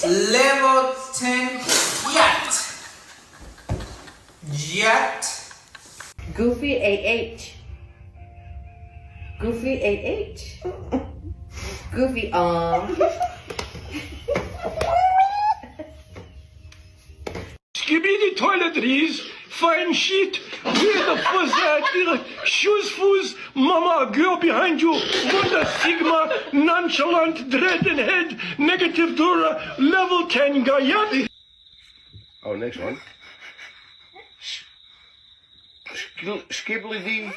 Level 10 yacht. Yacht. Goofy AH. Goofy AH. Goofy Skibidi toiletries, fine sheet, where the fuzz at, shoes fuzz, mama, girl behind you, Wonder Sigma, nonchalant, dread and head, negative Dora, level 10 Gayat. Oh, next one. Skibbly